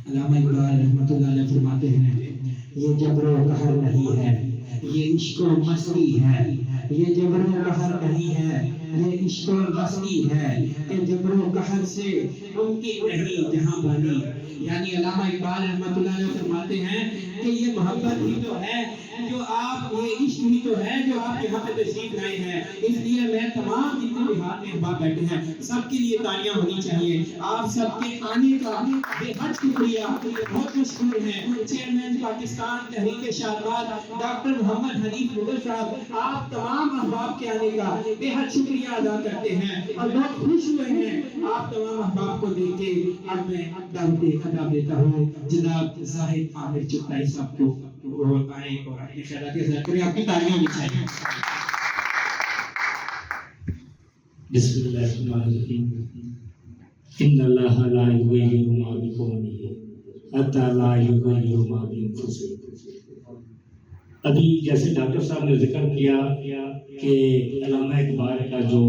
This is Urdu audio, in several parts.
علامہ اقبال رحمۃ اللہ علیہ فرماتے ہیں یہ جبر و قہر نہیں ہے، یہ عشق و مستی ہے، یہ جبر و قہر نہیں ہے، یہ عشق و مستی ہے کہ جبر و قہر سے ممکن نہیں جہاں بانی۔ یعنی علامہ اقبال رحمۃ اللہ علیہ فرماتے ہیں کہ یہ محبت ہی تو ہے جو آپ، یہ عشق ہی تو ہے جو آپ یہاں پہ تشریف لائے ہیں۔ اس لیے میں تمام جتنے بہار میں احباب بیٹھے ہیں سب کے لیے تالیاں ہونی چاہیے۔ آپ سب کے آنے کا بے حد شکریہ، بہت مشکور ہیں چیئرمین پاکستان تحریک شادباد ڈاکٹر محمد حنیف مغل صاحب، آپ تمام احباب کے آنے کا بے حد شکریہ ادا کرتے ہیں اور بہت خوش ہوئے ہیں آپ تمام احباب کو دیکھ کے۔ اب میں دعوت خطاب دیتا ہوں جناب زاہد عامر چغتائی صاحب کو، وہ آئیں اور اپنے خیالات اظہار کریں، آپ کی تالیاں بھی چاہیے۔ بسم اللہ الرحمن الرحیم۔ ان اللہ لا یغیر ما بقوم حتی لا یغیر ما بانفسہم۔ ابھی جیسے ڈاکٹر صاحب نے ذکر کیا کہ علامہ اقبال کا جو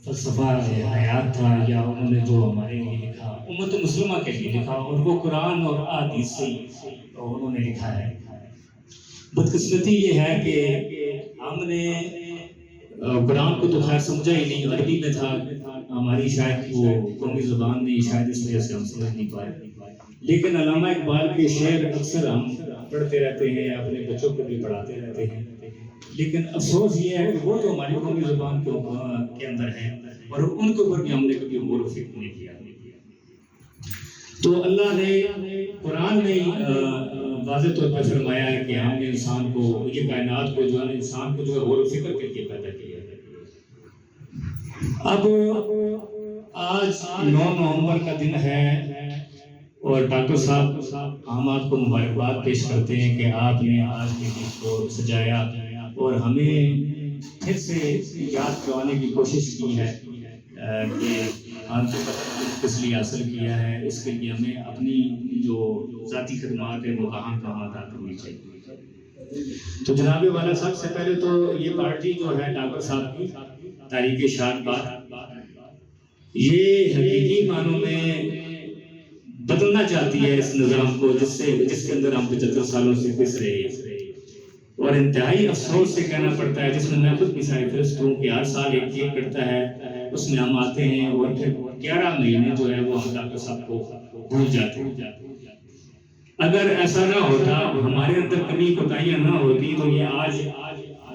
فلسفہ حیات تھا یا انہوں نے جو ہمارے لیے لکھا، امت مسلمہ کے لیے لکھا، اور وہ قرآن اور احادیث سے انہوں نے لکھا ہے۔ بدقسمتی یہ ہے کہ ہم نے قرآن کو تو خیر سمجھا ہی نہیں، عربی میں تھا، ہماری شاید وہ قومی زبان نہیں، شاید اس وجہ سے ہم سمجھ نہیں پائے۔ لیکن علامہ اقبال کے شعر اکثر ہم پڑھتے رہتے ہیں، اپنے بچوں کو بھی پڑھاتے رہتے ہیں، لیکن افسوس یہ ہے کہ وہ تو ہماری قومی زبان کے اندر ہیں اور ان کے اوپر بھی ہم نے کبھی غور و فکر نہیں کیا۔ تو اللہ نے قرآن میں واضح طور پر فرمایا ہے کہ ہم نے انسان کو، یہ کائنات کو جو ہے انسان کو جو ہے غور و فکر کے لیے پیدا کیا ہے۔ اب آج 9 نومبر کا دن ہے اور ڈاکٹر صاحب ہم آپ کو مبارکباد پیش کرتے ہیں کہ آپ نے آج کے دن کو سجایا اور ہمیں پھر سے یاد کروانے کی کوشش کی ہے کہ ہم کس لیے حاصل کیا ہے، اس کے لیے ہمیں اپنی جو ذاتی خدمات ہیں وہ کہاں ادا کرنی چاہیے۔ تو جناب والا صاحب، سے پہلے تو یہ پارٹی جو ہے ڈاکٹر صاحب کی تحریک شادباد، یہ حقیقی معنوں میں بدلنا چاہتی ہے اس نظام کو جس کے اندر ہم 75 سالوں سے پس رہے ہیں، اور انتہائی افسوس سے کہنا پڑتا ہے، جس میں میں خود مثال فرست ہوں کہ ہر سال ایک چیز کرتا ہے، اس میں ہم آتے ہیں اور پھر 11 مہینے جو ہے وہ ہم ڈاکٹر صاحب کو بھول جاتے ہیں۔ اگر ایسا نہ ہوتا، ہمارے اندر کمی کوتاہیاں نہ ہوتی، تو یہ آج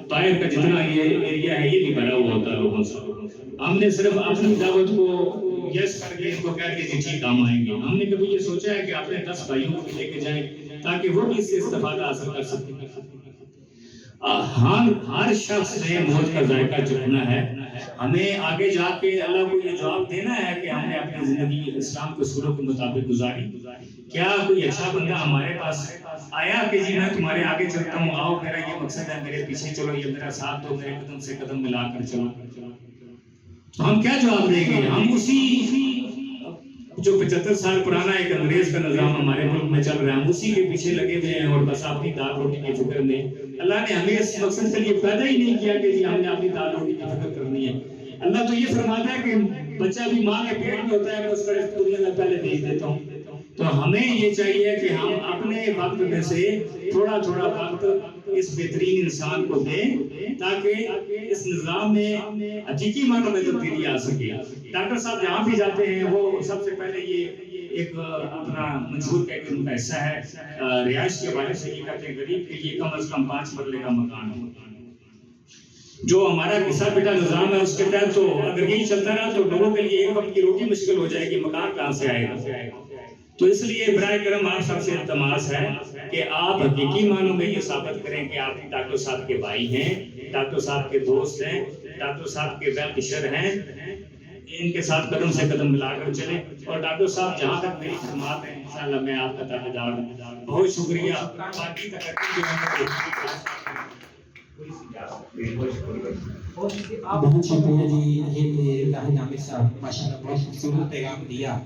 باہر کا جتنا یہ ایریا ہے یہ بھی بھرا ہوا ہوتا لوگوں سے۔ ہم نے صرف اپنی دعوت کو یس کر کے ان کو کہہ کے ٹھیک کام آئیں گے۔ ہم نے کبھی یہ سوچا ہے کہ اپنے 10 بھائیوں کو لے کے جائیں تاکہ وہ بھی اس سے استفادہ حاصل کر سکیں۔ ہر شخص نے موت کا ذائقہ چکھنا ہے۔ ہمیں آگے جا کے اللہ کو یہ جواب دینا ہے کہ ہم نے اپنی زندگی اسلام کے اصولوں کے مطابق گزاری۔ کیا کوئی اچھا بندہ ہمارے پاس آیا کہ جی میں تمہارے آگے چلتا ہوں، آؤ میرا یہ مقصد ہے، میرے پیچھے چلو، یہ میرا ساتھ دو، میرے قدم سے قدم ملا کر چلو؟ تو ہم کیا جواب دیں گے؟ ہم اسی جو 75 سال پرانا ایک انگریز کا نظام ہمارے ملک میں چل رہا ہے، ہم اسی کے پیچھے لگے ہوئے ہیں اور بس اپنی دال روٹی کی فکر میں۔ اللہ نے ہمیں اس مقصد کے لیے پیدا ہی نہیں کیا کہ جی ہم نے اپنی دال روٹی کی فکر کرنی ہے۔ اللہ تو یہ فرماتا ہے کہ بچہ بھی ماں کے پیٹ میں ہوتا ہے، میں اس کو دنیا میں پہلے بھیج دیتا ہوں۔ تو ہمیں یہ چاہیے کہ ہم اپنے وقت میں سے تھوڑا تھوڑا وقت اس بہترین انسان کو دیں تاکہ اس نظام میں حقیقی معنوں میں تبدیلی آ سکے۔ ڈاکٹر صاحب جہاں بھی جاتے ہیں وہ سب سے پہلے یہ ایک اپنا منشور کا ایک ان کا حصہ ہے، رہائش کے حوالے سے یہ کہتے ہیں غریب کے لیے کم از کم 5 مرلے کا مکان ہو۔ جو ہمارا گھسا پٹا نظام ہے اس کے تحت تو اگر یہی چلتا رہا تو لوگوں کے لیے ایک وقت کی روٹی مشکل ہو جائے گی، مکان کہاں سے آئے گا؟ تو اس لیے برائے کرم آپ سب سے التماس ہے کہ آپ حقیقی معنوں میں یہ ثابت کریں کہ آپ ڈاکٹر صاحب کے بھائی ہیں، ڈاکٹر صاحب کے دوست ہیں، ڈاکٹر صاحب کے ویل وشر ہیں، ان کے ساتھ قدم سے قدم ملا کر چلیں۔ اور ڈاکٹر صاحب جہاں تک میری خدمات ہیں انشاءاللہ میں آپ کا تابع دار ہوں۔ بہت شکریہ۔ باقی بہت شکریہ جی زاہد عامر صاحب، ماشاءاللہ بہت خوبصورت پیغام دیا۔